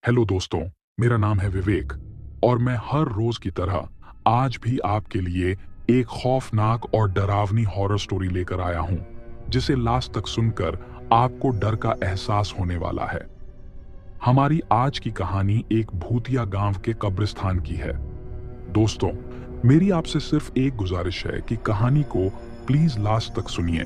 Hello दोस्तों, मेरा नाम है विवेक और मैं हर रोज की तरह आज भी आपके लिए एक खौफनाक और डरावनी हॉरर स्टोरी लेकर आया हूं, जिसे लास्ट तक सुनकर आपको डर का एहसास होने वाला है। हमारी आज की कहानी एक भूतिया गांव के कब्रिस्तान की है। दोस्तों, मेरी आपसे सिर्फ एक गुजारिश है कि कहानी को प्लीज लास्ट तक सुनिए।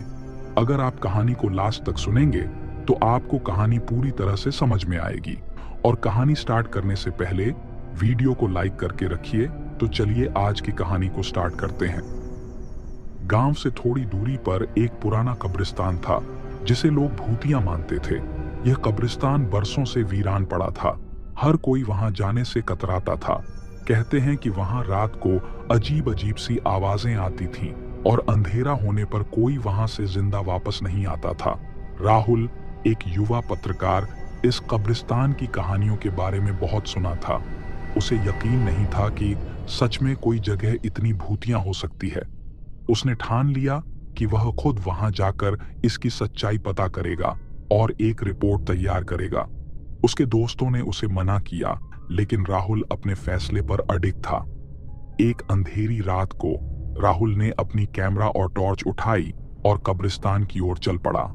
अगर आप कहानी को लास्ट तक सुनेंगे तो आपको कहानी पूरी तरह से समझ में आएगी। और कहानी स्टार्ट करने से पहले वीडियो को लाइक करके रखिए। तो चलिए आज की कहानी को स्टार्ट करते हैं। गांव से थोड़ी दूरी पर एक पुराना कब्रिस्तान था, जिसे लोग भूतिया मानते थे। यह कब्रिस्तान बरसों से वीरान पड़ा था। हर कोई वहां जाने से कतराता था। कहते हैं कि वहां रात को अजीब अजीब सी आवाजें आती थीं और अंधेरा होने पर कोई वहां से जिंदा वापस नहीं आता था। राहुल, एक युवा पत्रकार, इस कब्रिस्तान की कहानियों के बारे में बहुत सुना था। उसे यकीन नहीं था कि सच में कोई जगह इतनी भूतियां हो सकती है। उसने ठान लिया कि वह खुद वहां जाकर इसकी सच्चाई पता करेगा और एक रिपोर्ट तैयार करेगा। उसके दोस्तों ने उसे मना किया, लेकिन राहुल अपने फैसले पर अडिग था। एक अंधेरी रात को राहुल ने अपनी कैमरा और टॉर्च उठाई और कब्रिस्तान की ओर चल पड़ा।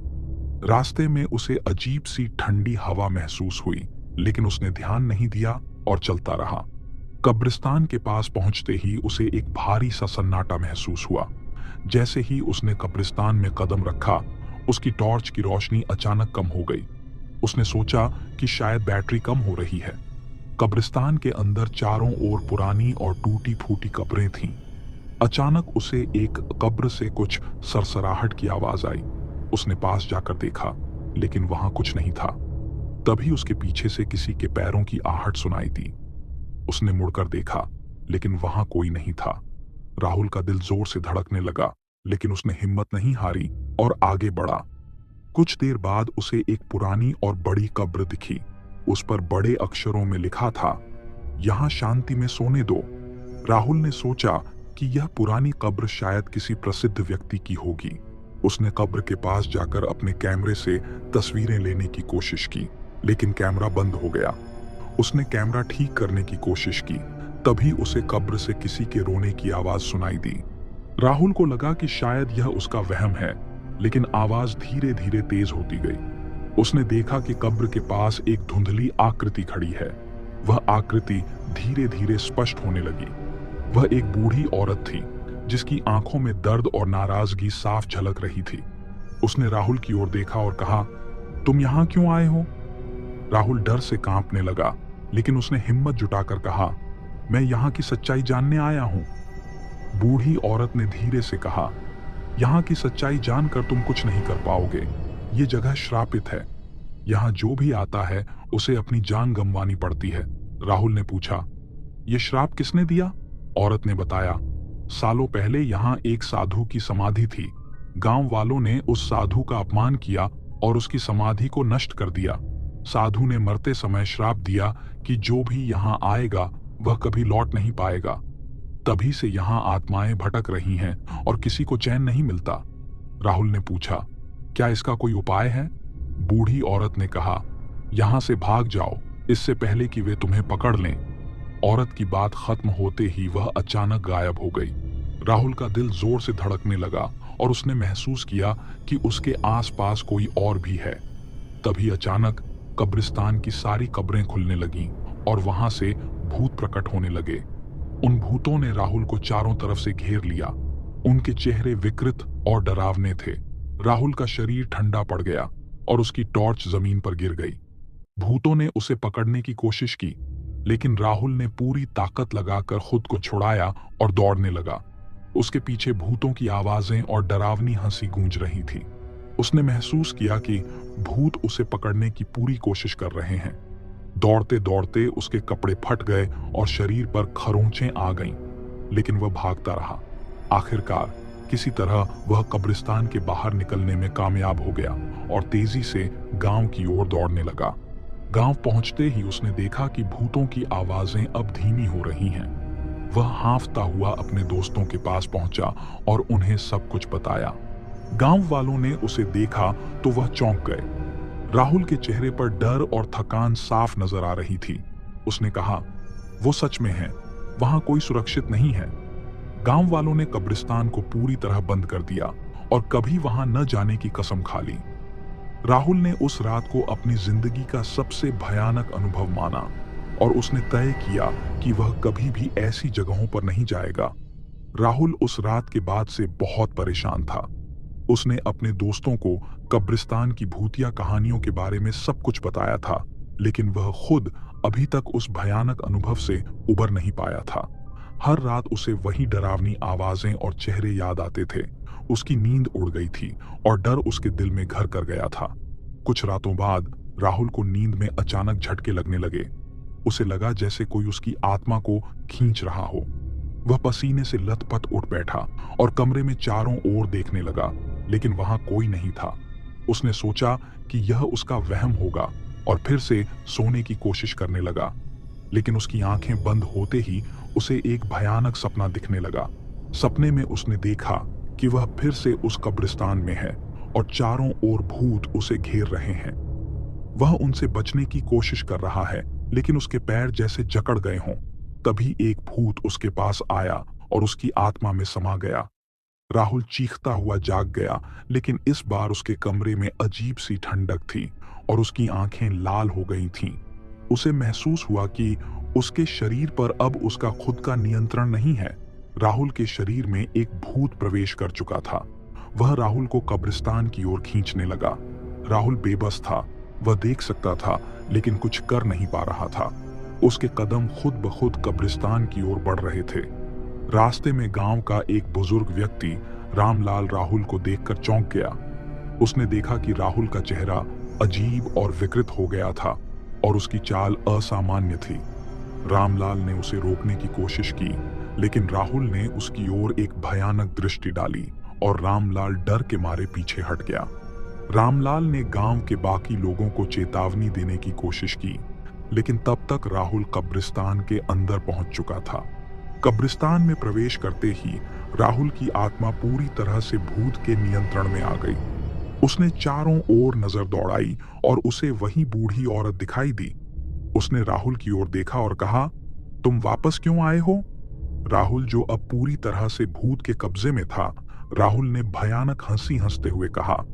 रास्ते में उसे अजीब सी ठंडी हवा महसूस हुई, लेकिन उसने ध्यान नहीं दिया और चलता रहा। कब्रिस्तान के पास पहुंचते ही उसे एक भारी सा सन्नाटा महसूस हुआ। जैसे ही उसने कब्रिस्तान में कदम रखा, उसकी टॉर्च की रोशनी अचानक कम हो गई। उसने सोचा कि शायद बैटरी कम हो रही है। कब्रिस्तान के अंदर चारों ओर पुरानी और टूटी फूटी कब्रें थीं। अचानक उसे एक कब्र से कुछ सरसराहट की आवाज आई। उसने पास जाकर देखा, लेकिन वहां कुछ नहीं था। तभी उसके पीछे से किसी के पैरों की आहट सुनाई दी। उसने मुड़कर देखा, लेकिन वहां कोई नहीं था। राहुल का दिल जोर से धड़कने लगा, लेकिन उसने हिम्मत नहीं हारी और आगे बढ़ा। कुछ देर बाद उसे एक पुरानी और बड़ी कब्र दिखी। उस पर बड़े अक्षरों में लिखा था, "यहां शांति में सोने दो।" राहुल ने सोचा कि यह पुरानी कब्र शायद किसी प्रसिद्ध व्यक्ति की होगी। उसने कब्र के पास जाकर अपने कैमरे से तस्वीरें लेने की कोशिश की, लेकिन कैमरा बंद हो गया। उसने कैमरा ठीक करने की कोशिश की, तभी उसे कब्र से किसी के रोने की आवाज सुनाई दी। राहुल को लगा कि शायद यह उसका वहम है, लेकिन आवाज धीरे धीरे तेज होती गई। उसने देखा कि कब्र के पास एक धुंधली आकृति खड़ी है। वह आकृति धीरे धीरे स्पष्ट होने लगी। वह एक बूढ़ी औरत थी, जिसकी आंखों में दर्द और नाराजगी साफ झलक रही थी। उसने राहुल की ओर देखा और कहा, "तुम यहां क्यों आए हो?" राहुल डर से कांपने लगा, लेकिन उसने हिम्मत जुटाकर कहा, "मैं यहां की सच्चाई जानने आया हूं।" बूढ़ी औरत ने धीरे से कहा, "यहां की सच्चाई जानकर तुम कुछ नहीं कर पाओगे। ये जगह श्रापित है। यहां जो भी आता है उसे अपनी जान गंवानी पड़ती है।" राहुल ने पूछा, "ये श्राप किसने दिया?" औरत ने बताया, "सालों पहले यहाँ एक साधु की समाधि थी। गांव वालों ने उस साधु का अपमान किया और उसकी समाधि को नष्ट कर दिया। साधु ने मरते समय श्राप दिया कि जो भी यहाँ आएगा वह कभी लौट नहीं पाएगा। तभी से यहाँ आत्माएं भटक रही हैं और किसी को चैन नहीं मिलता।" राहुल ने पूछा, "क्या इसका कोई उपाय है?" बूढ़ी औरत ने कहा, "यहाँ से भाग जाओ, इससे पहले कि वे तुम्हें पकड़ लें।" औरत की बात खत्म होते ही वह अचानक गायब हो गई। राहुल का दिल जोर से धड़कने लगा और उसने महसूस किया कि उसके आसपास कोई और भी है। तभी अचानक कब्रिस्तान की सारी कब्रें खुलने लगीं और वहां से भूत प्रकट होने लगे। उन भूतों ने राहुल को चारों तरफ से घेर लिया। उनके चेहरे विकृत और डरावने थे। राहुल का शरीर ठंडा पड़ गया और उसकी टॉर्च जमीन पर गिर गई। भूतों ने उसे पकड़ने की कोशिश की, लेकिन राहुल ने पूरी ताकत लगाकर खुद को छुड़ाया और दौड़ने लगा। उसके पीछे भूतों की आवाजें और डरावनी हंसी गूंज रही थी। उसने महसूस किया कि भूत उसे पकड़ने की पूरी कोशिश कर रहे हैं। दौड़ते दौड़ते उसके कपड़े फट गए और शरीर पर खरोंचें आ गईं, लेकिन वह भागता रहा। आखिरकार किसी तरह वह कब्रिस्तान के बाहर निकलने में कामयाब हो गया और तेजी से गांव की ओर दौड़ने लगा। गांव पहुंचते ही उसने देखा कि भूतों की आवाजें अब धीमी हो रही हैं। वह हांफता हुआ अपने दोस्तों के पास पहुंचा और उन्हें सब कुछ बताया। गांव वालों ने उसे देखा तो वह चौंक गए। राहुल के चेहरे पर डर और थकान साफ नजर आ रही थी। उसने कहा, वो सच में है, वहां कोई सुरक्षित नहीं है। गांव वालों ने कब्रिस्तान को पूरी तरह बंद कर दिया और कभी वहां न जाने की कसम खा ली। राहुल ने उस रात को अपनी जिंदगी का सबसे भयानक अनुभव माना और उसने तय किया कि वह कभी भी ऐसी जगहों पर नहीं जाएगा। राहुल उस रात के बाद से बहुत परेशान था। उसने अपने दोस्तों को कब्रिस्तान की भूतिया कहानियों के बारे में सब कुछ बताया था, लेकिन वह खुद अभी तक उस भयानक अनुभव से उबर नहीं पाया था। हर रात उसे वही डरावनी आवाजें और चेहरे याद आते थे। उसकी नींद उड़ गई थी और डर उसके दिल में घर कर गया था। कुछ रातों बाद राहुल को नींद में अचानक झटके लगने लगे। उसे लगा जैसे कोई उसकी आत्मा को खींच रहा हो। वह पसीने से लथपथ उठ बैठा और कमरे में चारों ओर देखने लगा, लेकिन वहां कोई नहीं था। उसने सोचा कि यह उसका वहम होगा और फिर से सोने की कोशिश करने लगा, लेकिन उसकी आंखें बंद होते ही उसे एक भयानक सपना दिखने लगा। सपने में उसने देखा कि वह फिर से उस कब्रिस्तान में है और चारों ओर भूत उसे घेर रहे हैं। वह उनसे बचने की कोशिश कर रहा है, लेकिन उसके पैर जैसे जकड़ गए हों। तभी एक भूत उसके पास आया और उसकी आत्मा में समा गया। राहुल चीखता हुआ जाग गया, लेकिन इस बार उसके कमरे में अजीब सी ठंडक थी और उसकी आंखें लाल हो गई थीं। उसे महसूस हुआ कि उसके शरीर पर अब उसका खुद का नियंत्रण नहीं है। राहुल के शरीर में एक भूत प्रवेश कर चुका था। वह राहुल को कब्रिस्तान की ओर खींचने लगा। राहुल बेबस था। वह देख सकता था, लेकिन कुछ कर नहीं पा रहा था। उसके कदम खुद ब खुद कब्रिस्तान की ओर बढ़ रहे थे। रास्ते में गांव का एक बुजुर्ग व्यक्ति रामलाल राहुल को देखकर चौंक गया। उसने देखा कि राहुल का चेहरा अजीब और विकृत हो गया था और उसकी चाल असामान्य थी। रामलाल ने उसे रोकने की कोशिश की, लेकिन राहुल ने उसकी ओर एक भयानक दृष्टि डाली और रामलाल डर के मारे पीछे हट गया। रामलाल ने गांव के बाकी लोगों को चेतावनी देने की कोशिश की, लेकिन तब तक राहुल कब्रिस्तान के अंदर पहुंच चुका था। कब्रिस्तान में प्रवेश करते ही राहुल की आत्मा पूरी तरह से भूत के नियंत्रण में आ गई। उसने चारों ओर नजर दौड़ाई और उसे वही बूढ़ी औरत दिखाई दी। उसने राहुल की ओर देखा और कहा, तुम वापस क्यों आए हो? राहुल, जो अब पूरी तरह से भूत के कब्जे में था, राहुल ने भयानक हंसी हंसते हुए कहा,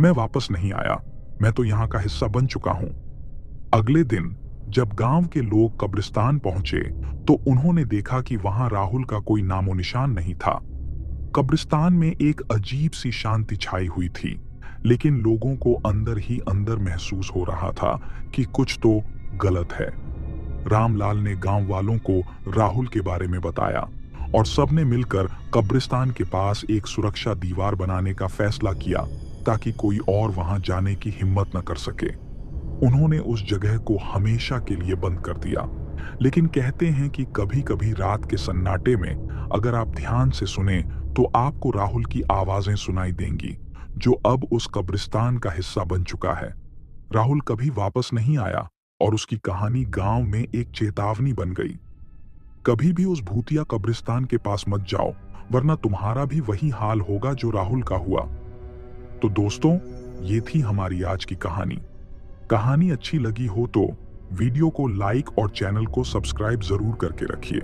मैं वापस नहीं आया, मैं तो यहाँ का हिस्सा बन चुका हूं। अगले दिन जब गांव के लोग कब्रिस्तान पहुंचे तो उन्होंने देखा कि वहां राहुल का कोई नामो निशान नहीं था। कब्रिस्तान में एक अजीब सी शांति छाई हुई थी, लेकिन लोगों को अंदर ही अंदर महसूस हो रहा था कि कुछ तो गलत है। रामलाल ने गांव वालों को राहुल के बारे में बताया और सबने मिलकर कब्रिस्तान के पास एक सुरक्षा दीवार बनाने का फैसला किया ताकि कोई और वहां जाने की हिम्मत न कर सके। उन्होंने उस जगह को हमेशा के लिए बंद कर दिया, लेकिन कहते हैं कि कभी-कभी रात के सन्नाटे में अगर आप ध्यान से सुने तो आपको राहुल की आवाजें सुनाई देंगी, जो अब उस कब्रिस्तान का हिस्सा बन चुका है। राहुल कभी वापस नहीं आया और उसकी कहानी गांव में एक चेतावनी बन गई। कभी भी उस भूतिया कब्रिस्तान के पास मत जाओ, वरना तुम्हारा भी वही हाल होगा जो राहुल का हुआ। तो दोस्तों, ये थी हमारी आज की कहानी। कहानी अच्छी लगी हो तो वीडियो को लाइक और चैनल को सब्सक्राइब जरूर करके रखिए।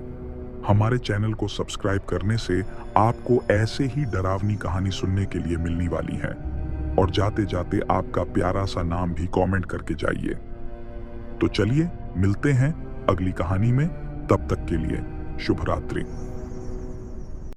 हमारे चैनल को सब्सक्राइब करने से आपको ऐसे ही डरावनी कहानी सुनने के लिए मिलने वाली है। और जाते जाते आपका प्यारा सा नाम भी कमेंट करके जाइए। तो चलिए मिलते हैं अगली कहानी में, तब तक के लिए शुभ रात्रि।